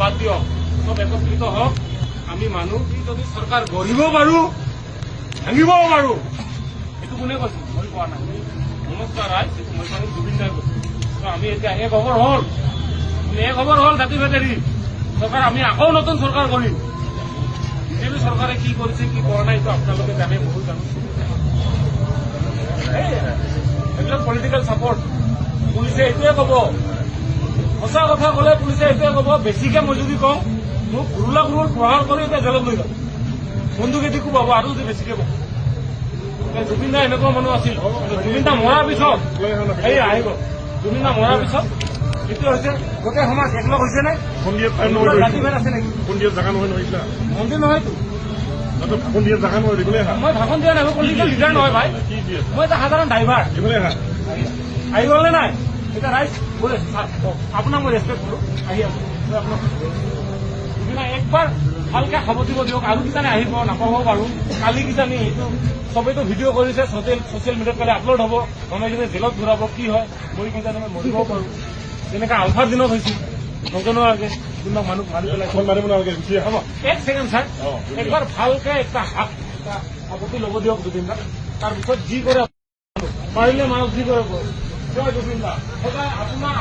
বাদ দিয়ক, চব একত্ৰিত হওক। আমি মানুহ যদি চৰকাৰ গঢ়িব পাৰো, ভাঙিবও পাৰো। এইটো কোনে কৈছে? মই কোৱা নাই। নমস্কাৰ ৰায়, এইটো মই মানে জুবিন দাই কৈছো। আমি এতিয়া এক খবৰ হ'ল জাতি ভেদেৰি চৰকাৰ। আমি আকৌ নতুন চৰকাৰ কৰিম। বিজেপি চৰকাৰে কি কৰিছে কি কৰা নাই এইটো আপোনালোকে জানে, বহুত জানো। এইবিলাক পলিটিকেল চাপৰ্ট। পুলিচে এইটোৱে ক'ব, সঁচা কথা ক'লে পুলিচে এইটোৱে ক'ব। বেছিকে মই যদি কওঁ, মোক ঘুৰুলা প্ৰহাৰ কৰি এতিয়া জেলত লৈ যাব, বন্দুকেদি কোবাব আৰু যদি বেছিকে কওঁ। জুবিন দা এনেকুৱা মানুহ আছিল। জুবিন দা মৰাৰ পিছত এই আহিব, জুবিন দা মৰাৰ পিছত এইটো হৈছে গোটেই সমাজ একলগ হৈছে নে? জাতিভেদ আছে নেকি? মন্দিৰ নহয়তো। মই ভাষণ দিয়া নাই, মই পলিটিকেল লিডাৰ নহয় ভাই। মই এটা সাধাৰণ ড্ৰাইভাৰ। আহি গ'ল নে নাই? এতিয়া ৰাইজ বোলে আপোনাক মই ৰেচপেক্ট কৰো, আহি আছো আপোনাক একবাৰ ভালকে খাব দিব দিয়ক। আৰু কিজানি আহিব নাপাব পাৰো। কালি কিজানি এইটো চবেইতো ভিডিঅ' কৰিছে, ছচিয়েল মিডিয়াত কালি আপলোড হ'ব। মানুহে যদি জেলত ঘূৰাব কি হয়, মই কিজানি মই মৰিবও পাৰো। যেনেকে আলফাৰ দিনত হৈছিল, নজনোৱাকে কোনোবা মানুহ মাৰি পেলাই হ'ব। এক ছেকেণ্ড ছাৰ, একবাৰ ভালকে একটা আপত্তি ল'ব দিয়ক জুবিন দাক। তাৰপিছত যি কৰে পাৰিলে মানুহ যি কৰে জুবিন দা সদায় আপোনাৰ